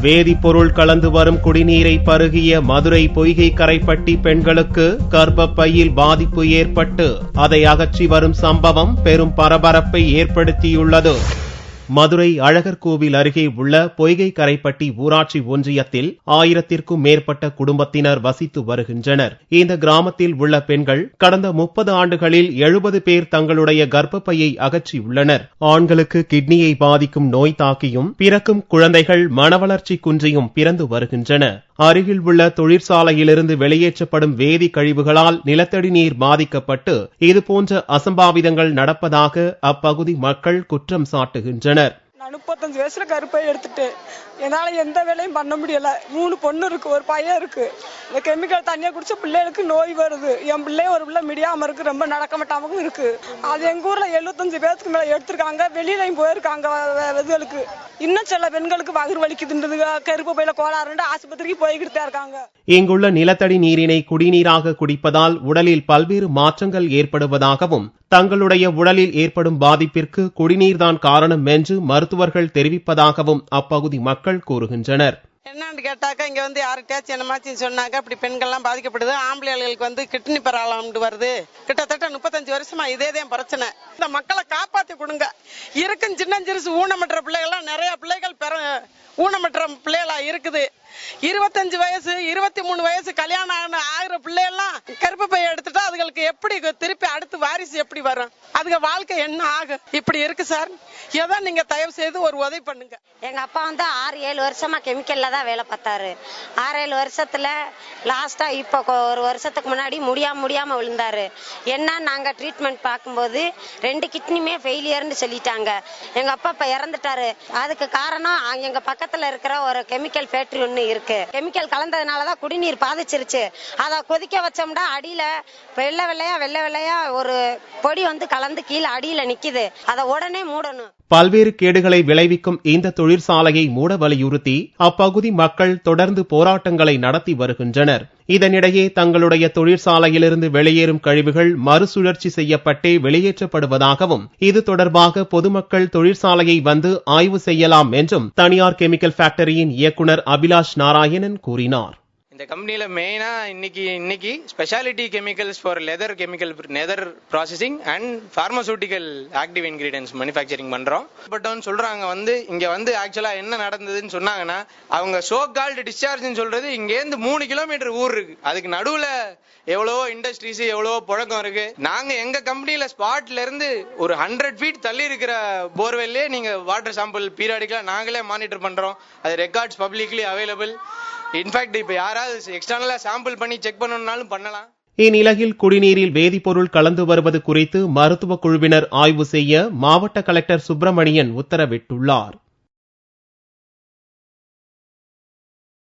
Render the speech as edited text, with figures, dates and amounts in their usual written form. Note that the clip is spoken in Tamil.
வேதிப்பொருள் கலந்து வரும் குடிநீரை பருகிய மதுரை பொய்கை கரைப்பட்டி பெண்களுக்கு கர்ப்பப்பையில் பாதிப்பு ஏற்பட்டு அதை அகற்றி வரும் சம்பவம் பெரும் பரபரப்பை ஏற்படுத்தியுள்ளது. மதுரை அழகர் கோவில் அருகே உள்ள பொய்கை கரைப்பட்டி ஊராட்சி ஒன்றியத்தில் 1000க்கும் மேற்பட்ட குடும்பத்தினர் வசித்து வருகின்றனர். இந்த கிராமத்தில் உள்ள பெண்கள் கடந்த 30 ஆண்டுகளில் 70 பேர் தங்களுடைய கர்ப்பப்பையை அகற்றியுள்ளனர். ஆண்களுக்கு கிட்னியை பாதிக்கும் நோய் தாக்கியும் பிறக்கும் குழந்தைகள் மனவளர்ச்சி குன்றியும் பிறந்து வருகின்றன. அருகில் உள்ள தொழிற்சாலையிலிருந்து வெளியேற்றப்படும் வேதி கழிவுகளால் நிலத்தடி நீர் பாதிக்கப்பட்டு இதுபோன்ற அசம்பாவிதங்கள் நடப்பதாக அப்பகுதி மக்கள் குற்றம் சாட்டுகின்றனர். நான் 35 வயசுல கருப்பை எடுத்துட்டு என்னால எந்த வேலையும் பண்ண முடியல. 3 பொண்ணு இருக்கு, ஒரு பையன் இருக்கு. இந்த கெமிக்கல் தண்ணியை குடிச்ச பிள்ளைகளுக்கு நோய் வருது. என் பிள்ளை ஒரு பிள்ளை மிடியாம இருக்கு, ரொம்ப நடக்க மாட்டாமவும் இருக்கு. அது எங்க ஊர்ல 75 பேருக்கு மேல எடுத்திருக்காங்க. வெளியிலையும் போயிருக்காங்க இதுகளுக்கு. இன்னும் சில பெண்களுக்கு வயிறு வலிக்குதுன்றது, கருப்பு பையில கோளாறுண்டு ஆஸ்பத்திரிக்கு போய்கிட்டு இருக்காங்க. இங்குள்ள நிலத்தடி நீரினை குடிநீராக குடிப்பதால் உடலில் பல்வேறு மாற்றங்கள் ஏற்படுவதாகவும் தங்களுடைய உடலில் ஏற்படும் பாதிப்பிற்கு குடிநீர்தான் காரணம் என்று மருத்துவர்கள் தெரிவிப்பதாகவும் அப்பகுதி மக்கள் கூறுகின்றனர். என்னன்னு கேட்டாக்கா இங்க யார்கிட்டயாச்சும் என்னமாச்சு சொன்னாங்க, இப்படி பெண்கள்லாம் பாதிக்கப்படுது, ஆம்பளைகளுக்கு கிட்னி ப்ராப்ளம் வருது. கிட்டத்தட்ட 35 வருஷமா இதேதான் பிரச்சனை. இந்த மக்களை காப்பாத்தி கொடுங்க. இருக்கும் சின்னஞ்சிறுசு ஊனமற்ற பிள்ளைகள்லாம் நிறைய பிள்ளைகள் ஊனமற்ற பிள்ளைகளா இருக்குது. 25 வயசு 23 வயசு கல்யாணம் ஆகிற பிள்ளைகள்லாம் கருப்பு பைய எடுத்துட்டா அதுகளுக்கு எப்படி திருப்பி அடுத்து வாரிசு எப்படி வரும்? அதுக்கு வாழ்க்கை என்ன ஆகும்? இப்படி இருக்கு சார். ஏதோ நீங்க தயவு செய்து ஒரு உதவி பண்ணுங்க. எங்க அப்பா 6-7 வருஷமா கெமிக்கல்ல தான் வேலை பார்த்தாரு. 6-7 வருஷத்துல லாஸ்டா இப்ப ஒரு வருஷத்துக்கு முன்னாடி முடியாம விழுந்தாரு. என்ன நாங்க ட்ரீட்மெண்ட் பார்க்கும்போது 2 கிட்னியுமே ஃபெயிலியர்னு சொல்லிட்டாங்க. எங்க அப்பா இப்ப இறந்துட்டாரு. அதுக்கு காரணம் எங்க பக்கத்துல இருக்கிற ஒரு கெமிக்கல் ஃபேக்டரி ஒண்ணு இருக்கு. கெமிக்கல் கலந்ததுனாலதான் குடிநீர் பாதிச்சிருச்சு. அத கொதிக்க வச்சோம்னா அடியில வெள்ளை வெள்ளையா ஒரு பொடி கலந்து கீழே அடியில நிக்குது. அதை உடனே மூடணும். பல்வேறு கேடுகளை விளைவிக்கும் இந்த தொழிற்சாலையை மூட வலியுறுத்தி அப்பகுதி மக்கள் தொடர்ந்து போராட்டங்களை நடத்தி வருகின்றனர். இதனிடையே தங்களுடைய தொழிற்சாலையிலிருந்து வெளியேறும் கழிவுகள் மறுசுழற்சி செய்யப்பட்டே வெளியேற்றப்படுவதாகவும் இது தொடர்பாக பொதுமக்கள் தொழிற்சாலையை வந்து ஆய்வு செய்யலாம் என்றும் தனியார் கெமிக்கல் ஃபேக்டரியின் இயக்குநர் அபிலாஷ் நாராயணன் கூறினார். இந்த கம்பெனில மெயினா இன்னைக்கு speciality chemicals for leather processing and pharmaceutical active ingredients manufacturing பண்றோம். பட் சொல்றாங்க இங்க ஆக்சுவலா என்ன நடந்ததுன்னு சொன்னாங்கன்னா, அவங்க சோ கால்டு டிஸ்சார்ஜ் சொல்றது இங்க இருந்து 3 கிலோமீட்டர் ஊர் இருக்கு. அதுக்கு நடுவுல எவ்வளவோ இண்டஸ்ட்ரீஸ் எவ்வளவோ புழக்கம் இருக்கு. நாங்க எங்க கம்பெனில ஸ்பாட்ல இருந்து ஒரு 100 ஃபீட் தள்ளி இருக்கிற போர்வெல்லே நீங்க வாட்டர் சாம்பிள் பீரியாடிக்கலா நாங்களே மானிட்டர் பண்றோம். அது ரெக்கார்ட்ஸ் பப்ளிக்லி அவைலபிள். இன்ஃபேக்ட் இப்ப யாராவது எக்ஸ்டர்னலா சாம்பிள் பண்ணி செக் பண்ணணும்னாலும் பண்ணலாம். இந்நிலையில் குடிநீரில் வேதிப்பொருள் கலந்து வருவது குறித்து மருத்துவ குழுவினர் ஆய்வு செய்ய மாவட்ட கலெக்டர் சுப்பிரமணியன் உத்தரவிட்டுள்ளார்.